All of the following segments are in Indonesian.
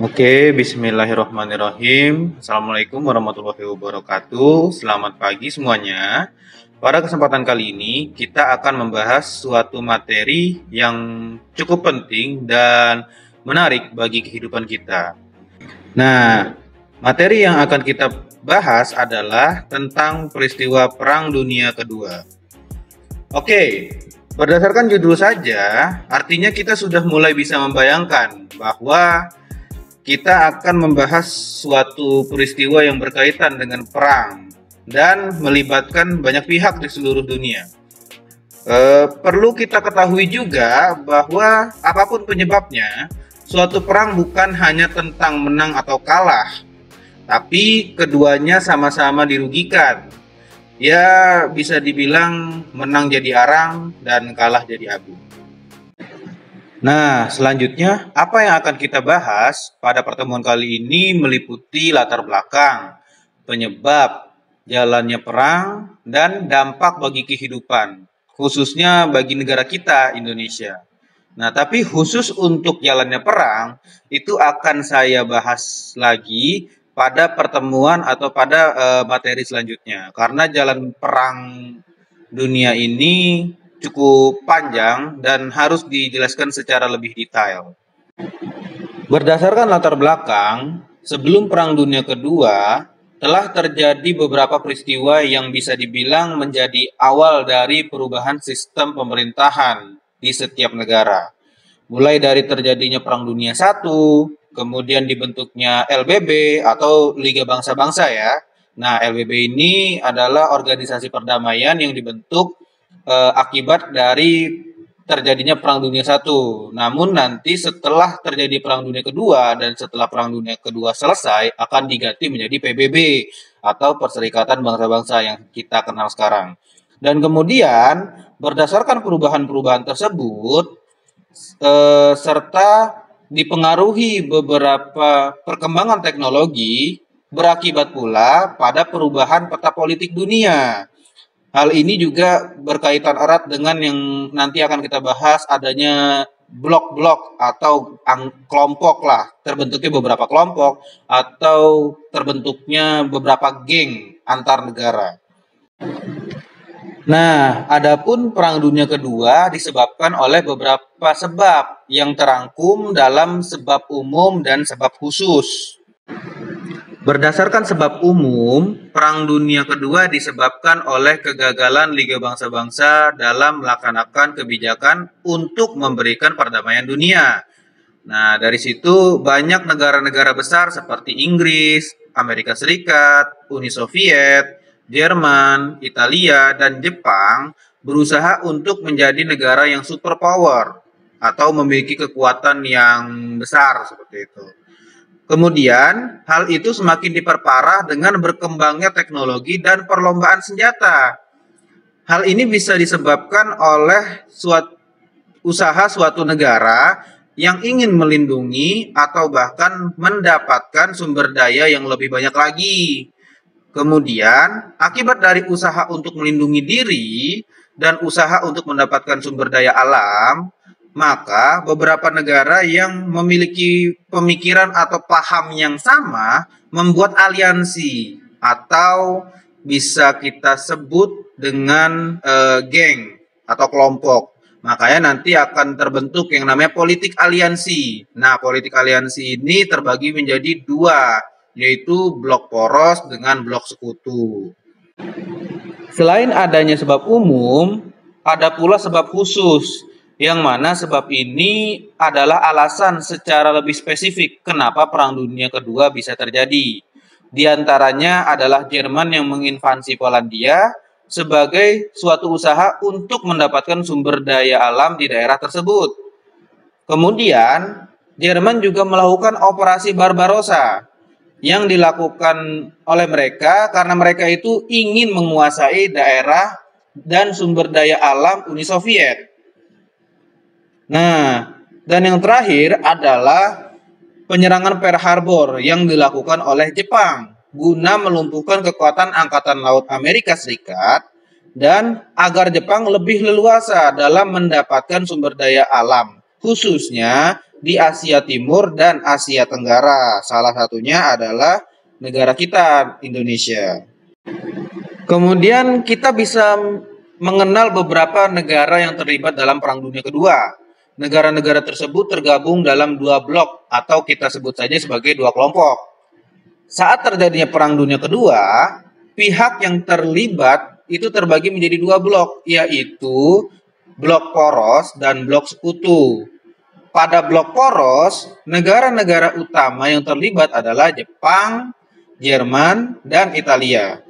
Bismillahirrahmanirrahim. Assalamualaikum warahmatullahi wabarakatuh. Selamat pagi semuanya. Pada kesempatan kali ini, kita akan membahas suatu materi yang cukup penting dan menarik bagi kehidupan kita. Nah, materi yang akan kita bahas adalah tentang peristiwa Perang Dunia Kedua. Berdasarkan judul saja, artinya kita sudah mulai bisa membayangkan bahwa kita akan membahas suatu peristiwa yang berkaitan dengan perang dan melibatkan banyak pihak di seluruh dunia. Perlu kita ketahui juga bahwa apapun penyebabnya, suatu perang bukan hanya tentang menang atau kalah, tapi keduanya sama-sama dirugikan. Ya, bisa dibilang menang jadi arang dan kalah jadi abu. Nah, selanjutnya apa yang akan kita bahas pada pertemuan kali ini meliputi latar belakang, penyebab, jalannya perang, dan dampak bagi kehidupan, khususnya bagi negara kita, Indonesia. Nah, tapi khusus untuk jalannya perang, itu akan saya bahas lagi pada pertemuan atau pada materi selanjutnya. Karena jalan perang dunia ini cukup panjang dan harus dijelaskan secara lebih detail. Berdasarkan latar belakang, sebelum Perang Dunia Kedua, telah terjadi beberapa peristiwa yang bisa dibilang menjadi awal dari perubahan sistem pemerintahan di setiap negara. Mulai dari terjadinya Perang Dunia I, kemudian dibentuknya LBB atau Liga Bangsa-Bangsa ya. Nah, LBB ini adalah organisasi perdamaian yang dibentuk akibat dari terjadinya Perang Dunia I. Namun nanti setelah terjadi Perang Dunia Kedua dan setelah Perang Dunia Kedua selesai akan diganti menjadi PBB atau Perserikatan Bangsa-Bangsa yang kita kenal sekarang. Dan kemudian berdasarkan perubahan-perubahan tersebut serta dipengaruhi beberapa perkembangan teknologi berakibat pula pada perubahan peta politik dunia. Hal ini juga berkaitan erat dengan yang nanti akan kita bahas, adanya blok-blok atau kelompok lah, terbentuknya beberapa kelompok atau terbentuknya beberapa geng antar negara. Nah, adapun Perang Dunia Kedua disebabkan oleh beberapa sebab yang terangkum dalam sebab umum dan sebab khusus. Berdasarkan sebab umum, Perang Dunia Kedua disebabkan oleh kegagalan Liga Bangsa-Bangsa dalam melaksanakan kebijakan untuk memberikan perdamaian dunia. Nah, dari situ banyak negara-negara besar seperti Inggris, Amerika Serikat, Uni Soviet, Jerman, Italia, dan Jepang berusaha untuk menjadi negara yang superpower atau memiliki kekuatan yang besar seperti itu. Kemudian, hal itu semakin diperparah dengan berkembangnya teknologi dan perlombaan senjata. Hal ini bisa disebabkan oleh usaha suatu negara yang ingin melindungi atau bahkan mendapatkan sumber daya yang lebih banyak lagi. Kemudian, akibat dari usaha untuk melindungi diri dan usaha untuk mendapatkan sumber daya alam, maka beberapa negara yang memiliki pemikiran atau paham yang sama membuat aliansi atau bisa kita sebut dengan geng atau kelompok. Makanya nanti akan terbentuk yang namanya politik aliansi. Nah, politik aliansi ini terbagi menjadi dua, yaitu blok poros dengan blok sekutu. Selain adanya sebab umum, ada pula sebab khusus, yang mana sebab ini adalah alasan secara lebih spesifik kenapa Perang Dunia Kedua bisa terjadi. Di antaranya adalah Jerman yang menginvasi Polandia sebagai suatu usaha untuk mendapatkan sumber daya alam di daerah tersebut. Kemudian, Jerman juga melakukan operasi Barbarossa yang dilakukan oleh mereka karena mereka itu ingin menguasai daerah dan sumber daya alam Uni Soviet. Nah, dan yang terakhir adalah penyerangan Pearl Harbor yang dilakukan oleh Jepang guna melumpuhkan kekuatan Angkatan Laut Amerika Serikat dan agar Jepang lebih leluasa dalam mendapatkan sumber daya alam khususnya di Asia Timur dan Asia Tenggara. Salah satunya adalah negara kita, Indonesia. Kemudian kita bisa mengenal beberapa negara yang terlibat dalam Perang Dunia Kedua. Negara-negara tersebut tergabung dalam dua blok atau kita sebut saja sebagai dua kelompok. Saat terjadinya Perang Dunia Kedua, pihak yang terlibat itu terbagi menjadi dua blok, yaitu blok poros dan blok sekutu. Pada blok poros, negara-negara utama yang terlibat adalah Jepang, Jerman, dan Italia.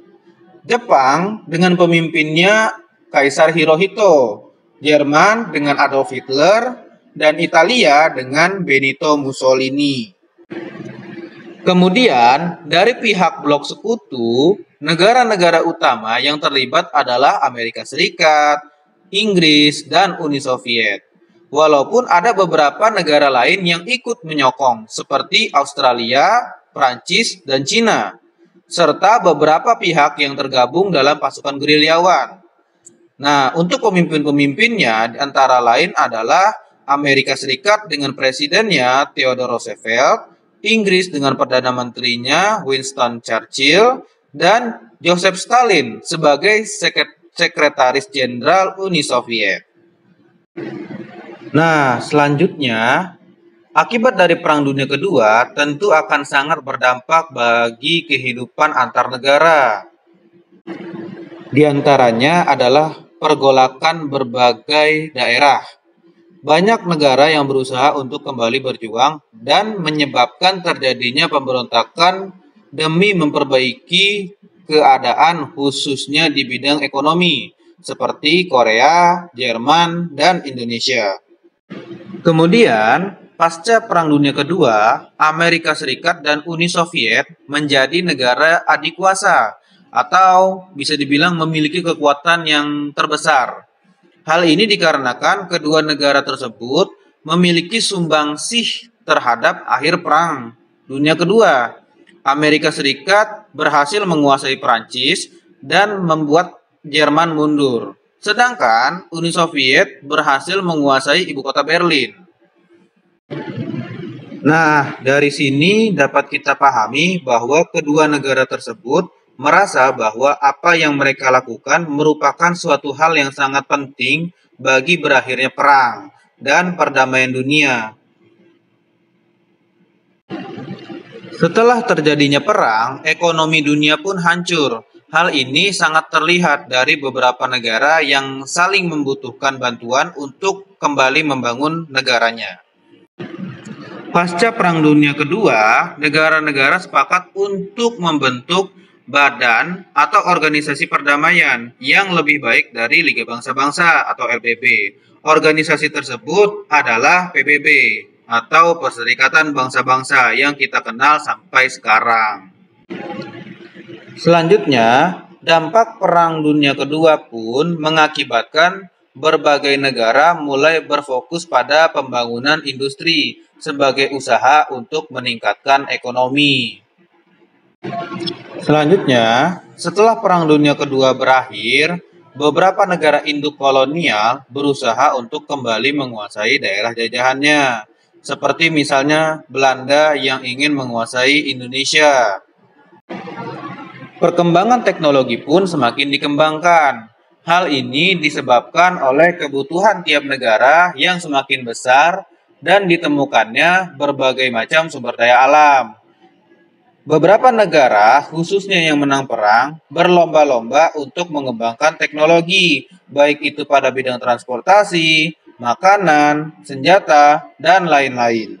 Jepang dengan pemimpinnya Kaisar Hirohito, Jerman dengan Adolf Hitler, dan Italia dengan Benito Mussolini. Kemudian, dari pihak blok sekutu, negara-negara utama yang terlibat adalah Amerika Serikat, Inggris, dan Uni Soviet. Walaupun ada beberapa negara lain yang ikut menyokong, seperti Australia, Prancis, dan Cina, serta beberapa pihak yang tergabung dalam pasukan gerilyawan. Nah, untuk pemimpin-pemimpinnya antara lain adalah Amerika Serikat dengan presidennya Theodore Roosevelt, Inggris dengan Perdana Menterinya Winston Churchill, dan Joseph Stalin sebagai Sekretaris Jenderal Uni Soviet. Nah, selanjutnya, akibat dari Perang Dunia Kedua tentu akan sangat berdampak bagi kehidupan antar negara. Di antaranya adalah pergolakan berbagai daerah. Banyak negara yang berusaha untuk kembali berjuang dan menyebabkan terjadinya pemberontakan demi memperbaiki keadaan khususnya di bidang ekonomi, seperti Korea, Jerman, dan Indonesia. Kemudian, pasca Perang Dunia Kedua, Amerika Serikat dan Uni Soviet menjadi negara adikuasa atau bisa dibilang memiliki kekuatan yang terbesar. Hal ini dikarenakan kedua negara tersebut memiliki sumbangsih terhadap akhir Perang Dunia Kedua. Amerika Serikat berhasil menguasai Prancis dan membuat Jerman mundur. Sedangkan Uni Soviet berhasil menguasai ibu kota Berlin. Nah, dari sini dapat kita pahami bahwa kedua negara tersebut merasa bahwa apa yang mereka lakukan merupakan suatu hal yang sangat penting bagi berakhirnya perang dan perdamaian dunia. Setelah terjadinya perang, ekonomi dunia pun hancur. Hal ini sangat terlihat dari beberapa negara yang saling membutuhkan bantuan untuk kembali membangun negaranya. Pasca Perang Dunia Kedua, negara-negara sepakat untuk membentuk badan atau organisasi perdamaian yang lebih baik dari Liga Bangsa-Bangsa atau PBB. Organisasi tersebut adalah PBB atau Perserikatan Bangsa-Bangsa yang kita kenal sampai sekarang. Selanjutnya, dampak Perang Dunia Kedua pun mengakibatkan berbagai negara mulai berfokus pada pembangunan industri sebagai usaha untuk meningkatkan ekonomi. Selanjutnya, setelah Perang Dunia Kedua berakhir, beberapa negara induk kolonial berusaha untuk kembali menguasai daerah jajahannya, seperti misalnya Belanda yang ingin menguasai Indonesia. Perkembangan teknologi pun semakin dikembangkan. Hal ini disebabkan oleh kebutuhan tiap negara yang semakin besar dan ditemukannya berbagai macam sumber daya alam. Beberapa negara, khususnya yang menang perang, berlomba-lomba untuk mengembangkan teknologi, baik itu pada bidang transportasi, makanan, senjata, dan lain-lain.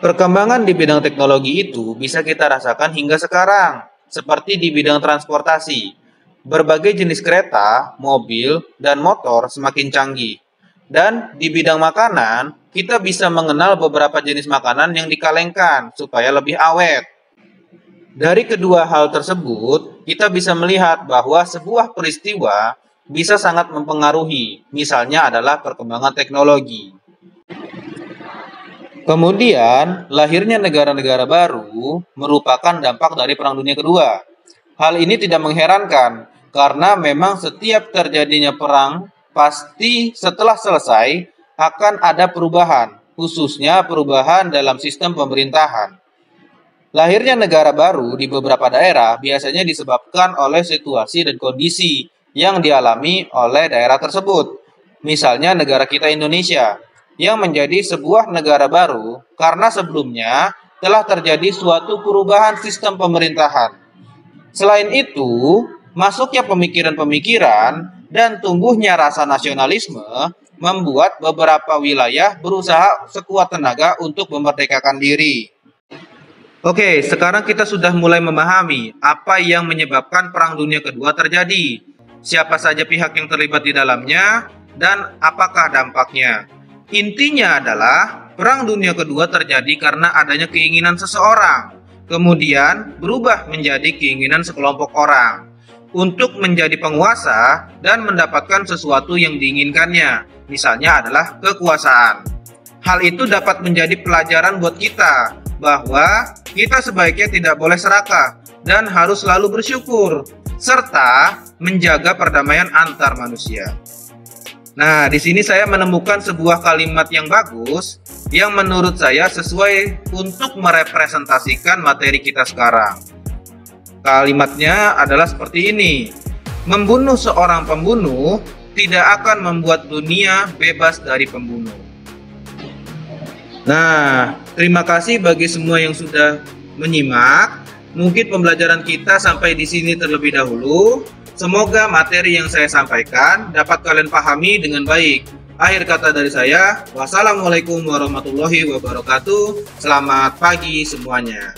Perkembangan di bidang teknologi itu bisa kita rasakan hingga sekarang, seperti di bidang transportasi. Berbagai jenis kereta, mobil, dan motor semakin canggih. Dan di bidang makanan, kita bisa mengenal beberapa jenis makanan yang dikalengkan supaya lebih awet. Dari kedua hal tersebut, kita bisa melihat bahwa sebuah peristiwa bisa sangat mempengaruhi, misalnya adalah perkembangan teknologi. Kemudian, lahirnya negara-negara baru merupakan dampak dari Perang Dunia Kedua. Hal ini tidak mengherankan, karena memang setiap terjadinya perang, pasti setelah selesai, akan ada perubahan, khususnya perubahan dalam sistem pemerintahan. Lahirnya negara baru di beberapa daerah biasanya disebabkan oleh situasi dan kondisi yang dialami oleh daerah tersebut. Misalnya negara kita Indonesia, yang menjadi sebuah negara baru karena sebelumnya telah terjadi suatu perubahan sistem pemerintahan. Selain itu, masuknya pemikiran-pemikiran dan tumbuhnya rasa nasionalisme membuat beberapa wilayah berusaha sekuat tenaga untuk memerdekakan diri. Oke, sekarang kita sudah mulai memahami apa yang menyebabkan Perang Dunia Kedua terjadi, siapa saja pihak yang terlibat di dalamnya, dan apakah dampaknya. Intinya adalah Perang Dunia Kedua terjadi karena adanya keinginan seseorang, kemudian berubah menjadi keinginan sekelompok orang untuk menjadi penguasa dan mendapatkan sesuatu yang diinginkannya, misalnya adalah kekuasaan. Hal itu dapat menjadi pelajaran buat kita bahwa kita sebaiknya tidak boleh serakah dan harus selalu bersyukur serta menjaga perdamaian antar manusia. Nah, di sini saya menemukan sebuah kalimat yang bagus yang menurut saya sesuai untuk merepresentasikan materi kita sekarang. Kalimatnya adalah seperti ini. Membunuh seorang pembunuh tidak akan membuat dunia bebas dari pembunuh. Nah, terima kasih bagi semua yang sudah menyimak. Mungkin pembelajaran kita sampai di sini terlebih dahulu. Semoga materi yang saya sampaikan dapat kalian pahami dengan baik. Akhir kata dari saya, wassalamualaikum warahmatullahi wabarakatuh. Selamat pagi semuanya.